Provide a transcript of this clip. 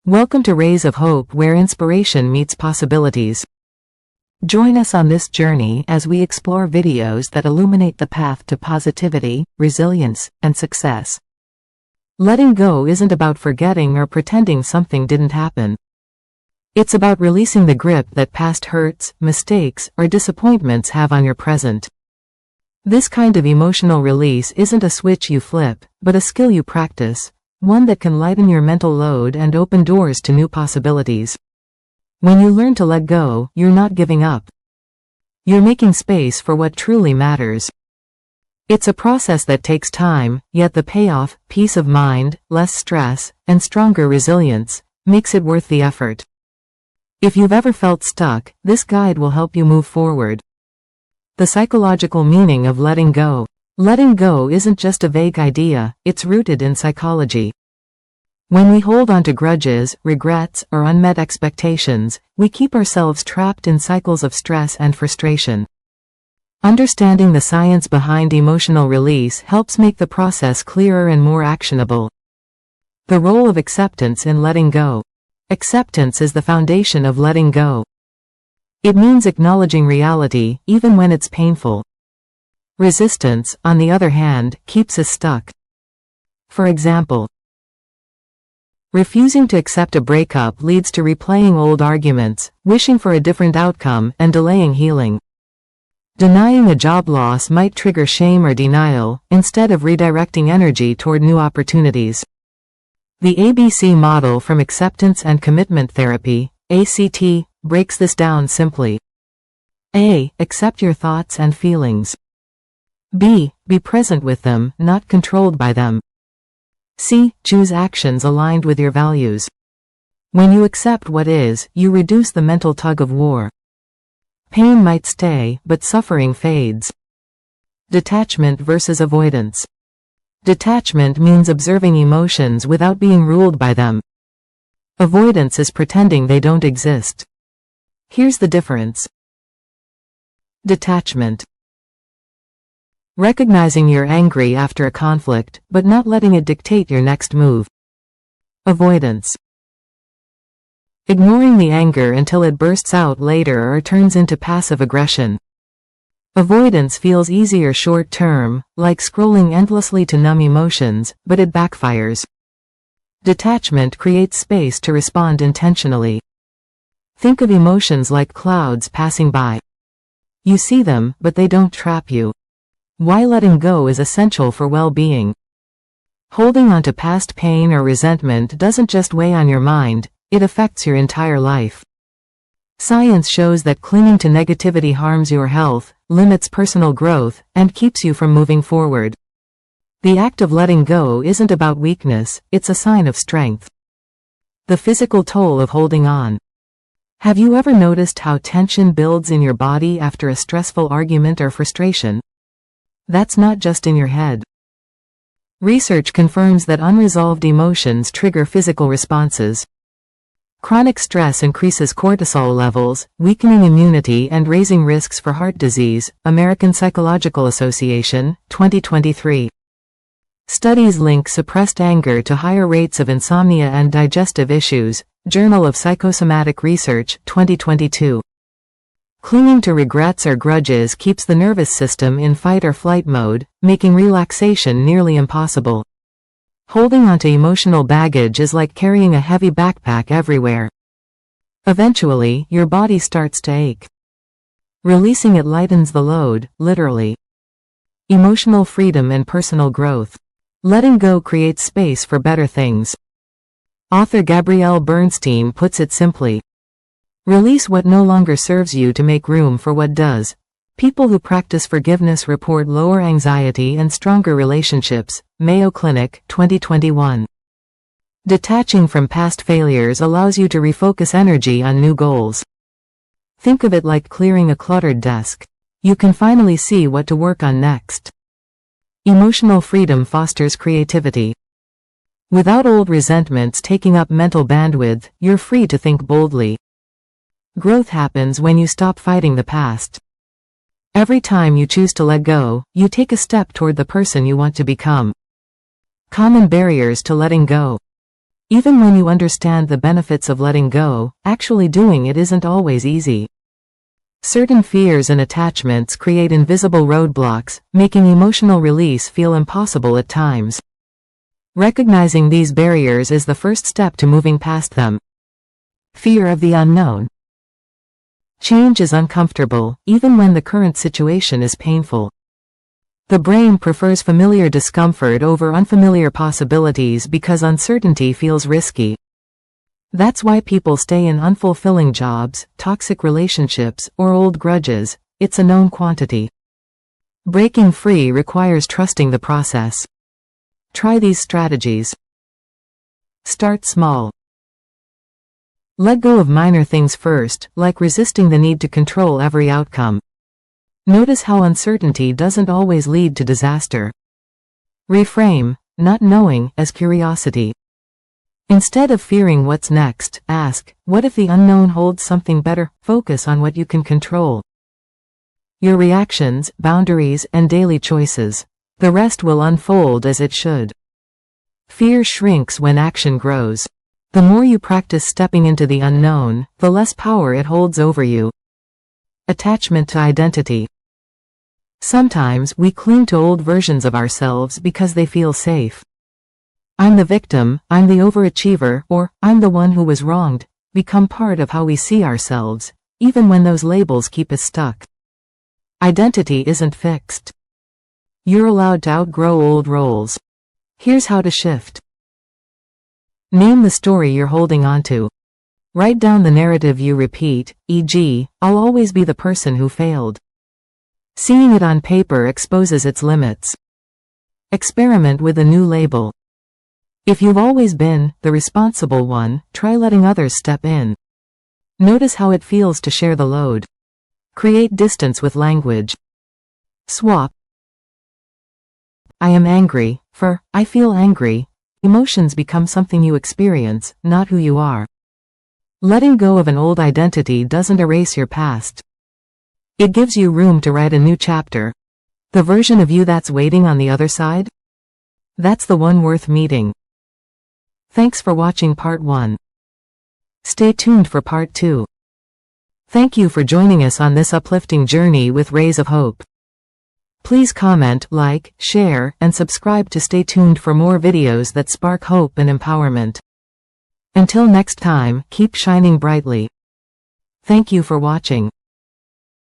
Welcome to Rays of Hope, where inspiration meets possibilities. Join us on this journey as we explore videos that illuminate the path to positivity, resilience, and success. Letting go isn't about forgetting or pretending something didn't happen. It's about releasing the grip that past hurts, mistakes, or disappointments have on your present. This kind of emotional release isn't a switch you flip, but a skill you practice. One that can lighten your mental load and open doors to new possibilities. When you learn to let go, you're not giving up. You're making space for what truly matters. It's a process that takes time, yet the payoff, peace of mind, less stress, and stronger resilience, makes it worth the effort. If you've ever felt stuck, this guide will help you move forward. The psychological meaning of letting go. Letting go isn't just a vague idea, it's rooted in psychology. When we hold on to grudges, regrets, or unmet expectations, we keep ourselves trapped in cycles of stress and frustration. Understanding the science behind emotional release helps make the process clearer and more actionable. The role of acceptance in letting go. Acceptance is the foundation of letting go. It means acknowledging reality, even when it's painful. Resistance, on the other hand, keeps us stuck. For example, refusing to accept a breakup leads to replaying old arguments, wishing for a different outcome, and delaying healing. Denying a job loss might trigger shame or denial, instead of redirecting energy toward new opportunities. The ABC model from Acceptance and Commitment Therapy, ACT, breaks this down simply. A. Accept your thoughts and feelings. B. Be present with them, not controlled by them. C. Choose actions aligned with your values. When you accept what is, you reduce the mental tug-of-war. Pain might stay, but suffering fades. Detachment versus avoidance. Detachment means observing emotions without being ruled by them. Avoidance is pretending they don't exist. Here's the difference. Detachment. Recognizing you're angry after a conflict, but not letting it dictate your next move. Avoidance. Ignoring the anger until it bursts out later or turns into passive aggression. Avoidance feels easier short-term, like scrolling endlessly to numb emotions, but it backfires. Detachment creates space to respond intentionally. Think of emotions like clouds passing by. You see them, but they don't trap you. Why letting go is essential for well-being. Holding on to past pain or resentment doesn't just weigh on your mind, it affects your entire life. Science shows that clinging to negativity harms your health, limits personal growth, and keeps you from moving forward. The act of letting go isn't about weakness, it's a sign of strength. The physical toll of holding on. Have you ever noticed how tension builds in your body after a stressful argument or frustration? That's not just in your head. Research confirms that unresolved emotions trigger physical responses. Chronic stress increases cortisol levels, weakening immunity and raising risks for heart disease. American Psychological Association, 2023. Studies link suppressed anger to higher rates of insomnia and digestive issues. Journal of Psychosomatic Research, 2022. Clinging to regrets or grudges keeps the nervous system in fight or flight mode, making relaxation nearly impossible. Holding onto emotional baggage is like carrying a heavy backpack everywhere. Eventually, your body starts to ache. Releasing it lightens the load, literally. Emotional freedom and personal growth. Letting go creates space for better things. Author Gabrielle Bernstein puts it simply. Release what no longer serves you to make room for what does. People who practice forgiveness report lower anxiety and stronger relationships. Mayo Clinic, 2021. Detaching from past failures allows you to refocus energy on new goals. Think of it like clearing a cluttered desk. You can finally see what to work on next. Emotional freedom fosters creativity. Without old resentments taking up mental bandwidth, you're free to think boldly. Growth happens when you stop fighting the past. Every time you choose to let go, you take a step toward the person you want to become. Common barriers to letting go. Even when you understand the benefits of letting go, actually doing it isn't always easy. Certain fears and attachments create invisible roadblocks, making emotional release feel impossible at times. Recognizing these barriers is the first step to moving past them. Fear of the unknown. Change is uncomfortable, even when the current situation is painful. The brain prefers familiar discomfort over unfamiliar possibilities because uncertainty feels risky. That's why people stay in unfulfilling jobs, toxic relationships, or old grudges. It's a known quantity. Breaking free requires trusting the process. Try these strategies. Start small. Let go of minor things first, like resisting the need to control every outcome. Notice how uncertainty doesn't always lead to disaster. Reframe not knowing as curiosity. Instead of fearing what's next, ask, what if the unknown holds something better? Focus on what you can control. Your reactions, boundaries, and daily choices. The rest will unfold as it should. Fear shrinks when action grows. The more you practice stepping into the unknown, the less power it holds over you. Attachment to identity. Sometimes we cling to old versions of ourselves because they feel safe. I'm the victim, I'm the overachiever, or I'm the one who was wronged, become part of how we see ourselves, even when those labels keep us stuck. Identity isn't fixed. You're allowed to outgrow old roles. Here's how to shift. Name the story you're holding onto. Write down the narrative you repeat, e.g., I'll always be the person who failed. Seeing it on paper exposes its limits. Experiment with a new label. If you've always been the responsible one, try letting others step in. Notice how it feels to share the load. Create distance with language. Swap. I am angry, for I feel angry. Emotions become something you experience, not who you are. Letting go of an old identity doesn't erase your past. It gives you room to write a new chapter. The version of you that's waiting on the other side? That's the one worth meeting. Thanks for watching part 1. Stay tuned for part 2. Thank you for joining us on this uplifting journey with Rays of Hope. Please comment, like, share, and subscribe to stay tuned for more videos that spark hope and empowerment. Until next time, keep shining brightly. Thank you for watching.